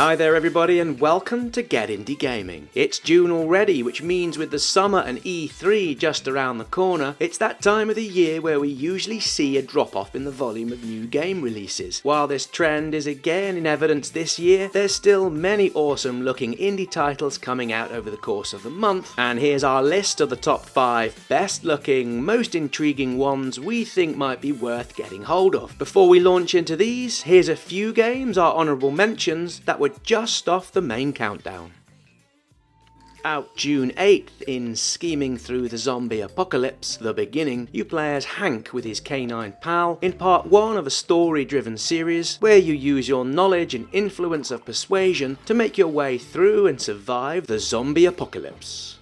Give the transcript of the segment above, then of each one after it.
Hi there everybody and welcome to Get Indie Gaming. It's June already, which means with the summer and E3 just around the corner, it's that time of the year where we usually see a drop off in the volume of new game releases. While this trend is again in evidence this year, there's still many awesome looking indie titles coming out over the course of the month, and here's our list of the top 5 best looking, most intriguing ones we think might be worth getting hold of. Before we launch into these, here's a few games, our honourable mentions, that were just off the main countdown. Out June 8th in Scheming Through the Zombie Apocalypse, The Beginning, you play as Hank with his canine pal in part 1 of a story-driven series where you use your knowledge and influence of persuasion to make your way through and survive the zombie apocalypse.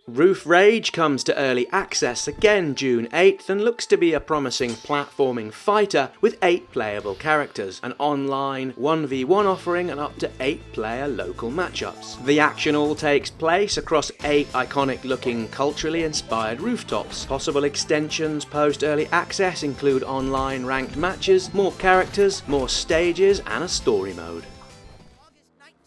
Roof Rage comes to early access again June 8th and looks to be a promising platforming fighter with 8 playable characters, an online 1v1 offering and up to 8 player local matchups. The action all takes place across 8 iconic looking culturally inspired rooftops. Possible extensions post early access include online ranked matches, more characters, more stages and a story mode.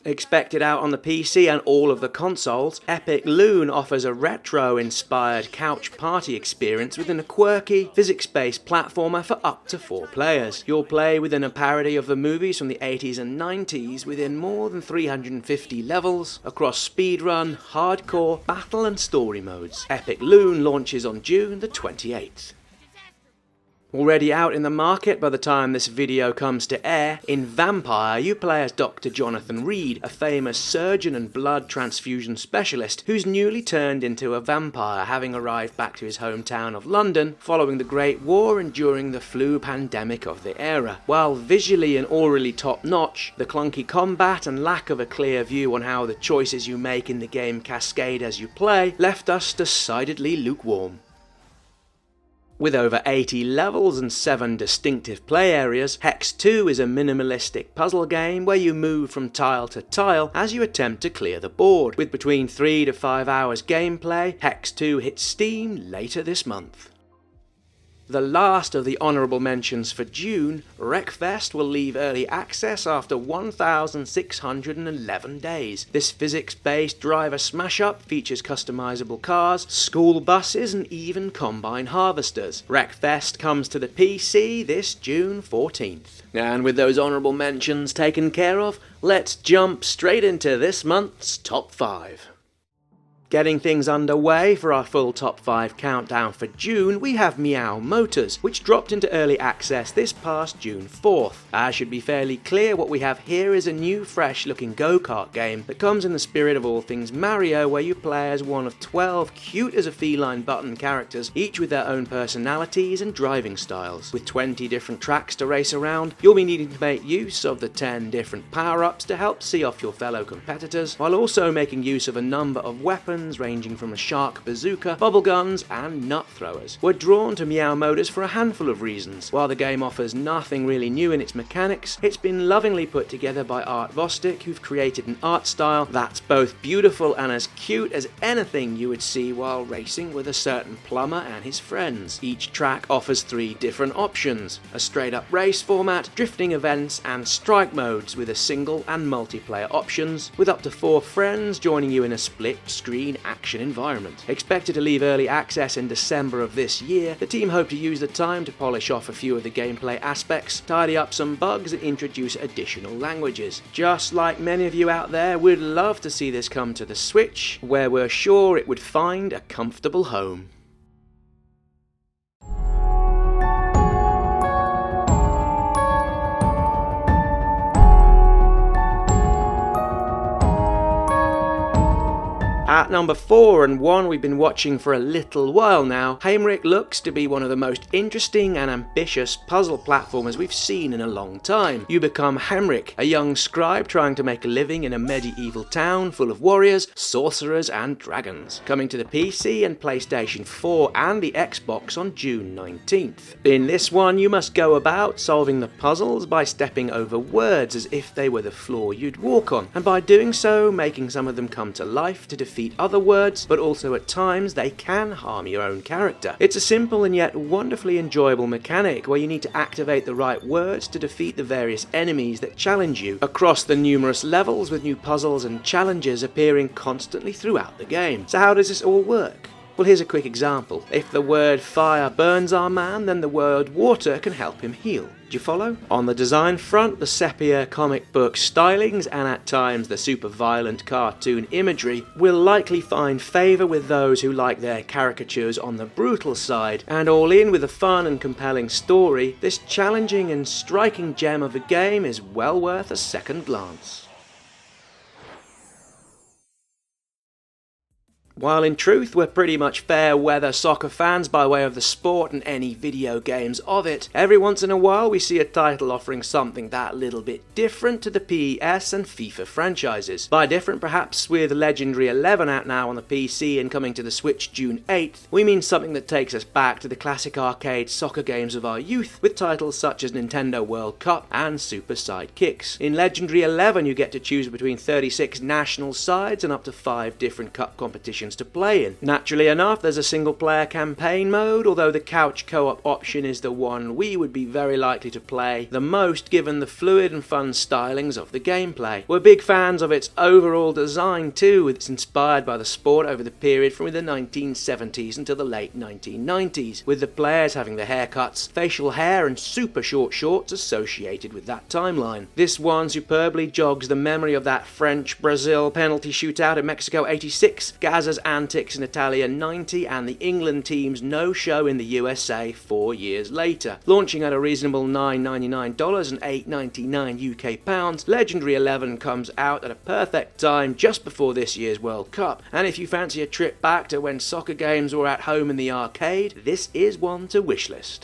Expected out on the PC and all of the consoles, Epic Loon offers a retro-inspired couch party experience within a quirky, physics-based platformer for up to 4 players. You'll play within a parody of the movies from the 80s and 90s within more than 350 levels across speedrun, hardcore, battle and story modes. Epic Loon launches on June the 28th. Already out in the market by the time this video comes to air, in Vampire you play as Dr. Jonathan Reed, a famous surgeon and blood transfusion specialist who's newly turned into a vampire, having arrived back to his hometown of London following the Great War and during the flu pandemic of the era. While visually and orally top-notch, the clunky combat and lack of a clear view on how the choices you make in the game cascade as you play left us decidedly lukewarm. With over 80 levels and 7 distinctive play areas, Hex 2 is a minimalistic puzzle game where you move from tile to tile as you attempt to clear the board. With between 3 to 5 hours gameplay, Hex 2 hits Steam later this month. The last of the honourable mentions for June, Wreckfest will leave early access after 1,611 days. This physics-based driver smash-up features customisable cars, school buses and even combine harvesters. Wreckfest comes to the PC this June 14th. And with those honourable mentions taken care of, let's jump straight into this month's top 5. Getting things underway for our full top 5 countdown for June, we have Meow Motors, which dropped into early access this past June 4th. As should be fairly clear, what we have here is a new fresh looking go-kart game that comes in the spirit of all things Mario, where you play as one of 12 cute as a feline button characters, each with their own personalities and driving styles. With 20 different tracks to race around, you'll be needing to make use of the 10 different power-ups to help see off your fellow competitors, while also making use of a number of weapons ranging from a shark bazooka, bubble guns and nut throwers. We're drawn to Meow Motors for a handful of reasons. While the game offers nothing really new in its mechanics, it's been lovingly put together by Art Vostik, who've created an art style that's both beautiful and as cute as anything you would see while racing with a certain plumber and his friends. Each track offers 3 different options: a straight up race format, drifting events and strike modes with a single and multiplayer options, with up to 4 friends joining you in a split screen action environment. Expected to leave early access in December of this year, the team hope to use the time to polish off a few of the gameplay aspects, tidy up some bugs and introduce additional languages. Just like many of you out there, we'd love to see this come to the Switch, where we're sure it would find a comfortable home. At number 4, and one we've been watching for a little while now, Hamrick looks to be one of the most interesting and ambitious puzzle platformers we've seen in a long time. You become Hamrick, a young scribe trying to make a living in a medieval town full of warriors, sorcerers and dragons. Coming to the PC and PlayStation 4 and the Xbox on June 19th. In this one you must go about solving the puzzles by stepping over words as if they were the floor you'd walk on, and by doing so making some of them come to life to defeat defeat other words, but also at times they can harm your own character. It's a simple and yet wonderfully enjoyable mechanic where you need to activate the right words to defeat the various enemies that challenge you across the numerous levels, with new puzzles and challenges appearing constantly throughout the game. So how does this all work? Well, here's a quick example. If the word fire burns our man, then the word water can help him heal. Do you follow? On the design front, the sepia comic book stylings and at times the super violent cartoon imagery will likely find favour with those who like their caricatures on the brutal side, and all in with a fun and compelling story, this challenging and striking gem of a game is well worth a second glance. While in truth we're pretty much fair weather soccer fans by way of the sport and any video games of it, every once in a while we see a title offering something that little bit different to the PES and FIFA franchises. By different, perhaps with Legendary 11 out now on the PC and coming to the Switch June 8th, we mean something that takes us back to the classic arcade soccer games of our youth, with titles such as Nintendo World Cup and Super Sidekicks. In Legendary 11 you get to choose between 36 national sides and up to 5 different cup competitions to play in. Naturally enough, there's a single player campaign mode, although the couch co-op option is the one we would be very likely to play the most given the fluid and fun stylings of the gameplay. We're big fans of its overall design too, it's inspired by the sport over the period from the 1970s until the late 1990s, with the players having the haircuts, facial hair and super short shorts associated with that timeline. This one superbly jogs the memory of that French-Brazil penalty shootout in Mexico 86, Gaza's antics in Italia 90 and the England team's no-show in the USA 4 years later. Launching at a reasonable $9.99 and £8.99 UK pounds, Legendary 11 comes out at a perfect time just before this year's World Cup, and if you fancy a trip back to when soccer games were at home in the arcade, this is one to wishlist.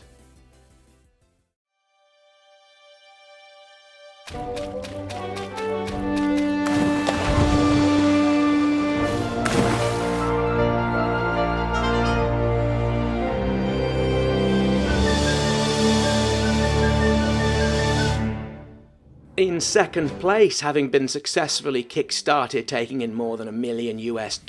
In second place, having been successfully kick-started, taking in more than $1 million US,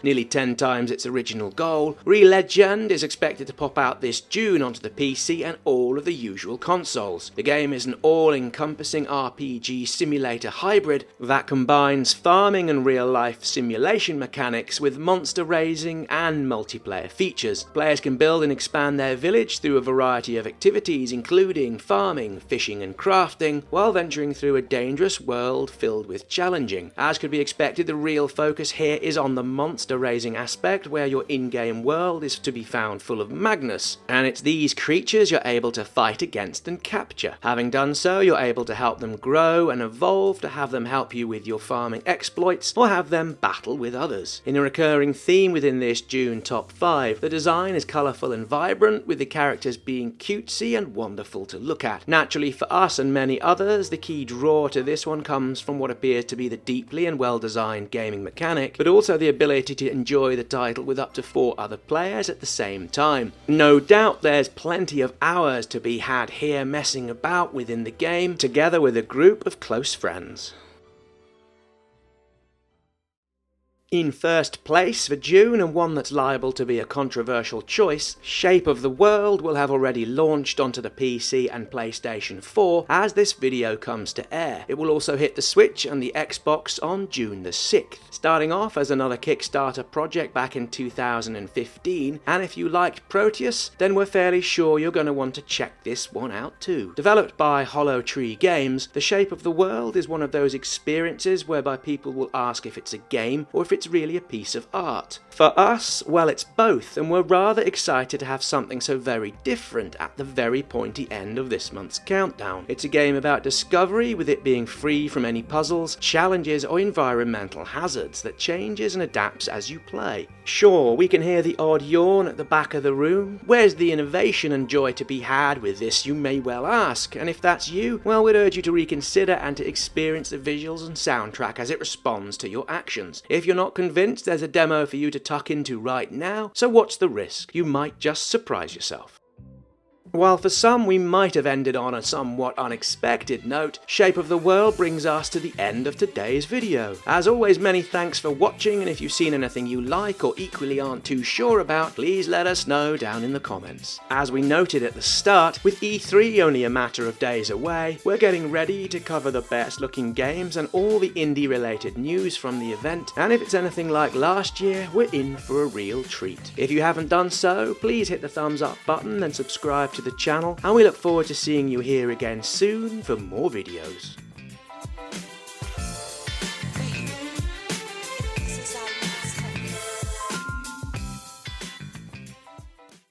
nearly 10 times its original goal, Re-Legend is expected to pop out this June onto the PC and all of the usual consoles. The game is an all-encompassing RPG simulator hybrid that combines farming and real-life simulation mechanics with monster raising and multiplayer features. Players can build and expand their village through a variety of activities including farming, fishing and crafting, while venturing through a dangerous world filled with challenging. As could be expected, the real focus here is on the monster raising aspect, where your in-game world is to be found full of Magnus, and it's these creatures you're able to fight against and capture. Having done so, you're able to help them grow and evolve, to have them help you with your farming exploits, or have them battle with others. In a recurring theme within this June top 5, the design is colourful and vibrant, with the characters being cutesy and wonderful to look at. Naturally for us and many others, the key draw to this one comes from what appears to be the deeply and well-designed gaming mechanic, but also the ability to enjoy the title with up to 4 other players at the same time. No doubt there's plenty of hours to be had here messing about within the game, together with a group of close friends. In first place for June, and one that's liable to be a controversial choice, Shape of the World will have already launched onto the PC and PlayStation 4 as this video comes to air. It will also hit the Switch and the Xbox on June the 6th. Starting off as another Kickstarter project back in 2015, and if you liked Proteus, then we're fairly sure you're going to want to check this one out too. Developed by Hollow Tree Games, The Shape of the World is one of those experiences whereby people will ask if it's a game or if it's really a piece of art. For us, well, it's both, and we're rather excited to have something so very different at the very pointy end of this month's countdown. It's a game about discovery, with it being free from any puzzles, challenges or environmental hazards that changes and adapts as you play. Sure, we can hear the odd yawn at the back of the room. Where's the innovation and joy to be had with this, you may well ask, and if that's you, well, we'd urge you to reconsider and to experience the visuals and soundtrack as it responds to your actions. If you're not convinced, there's a demo for you to tuck into right now, so what's the risk? You might just surprise yourself. While for some we might have ended on a somewhat unexpected note, Shape of the World brings us to the end of today's video. As always, many thanks for watching, and if you've seen anything you like or equally aren't too sure about, please let us know down in the comments. As we noted at the start, with E3 only a matter of days away, we're getting ready to cover the best looking games and all the indie related news from the event, and if it's anything like last year, we're in for a real treat. If you haven't done so, please hit the thumbs up button and subscribe to the channel, and we look forward to seeing you here again soon for more videos.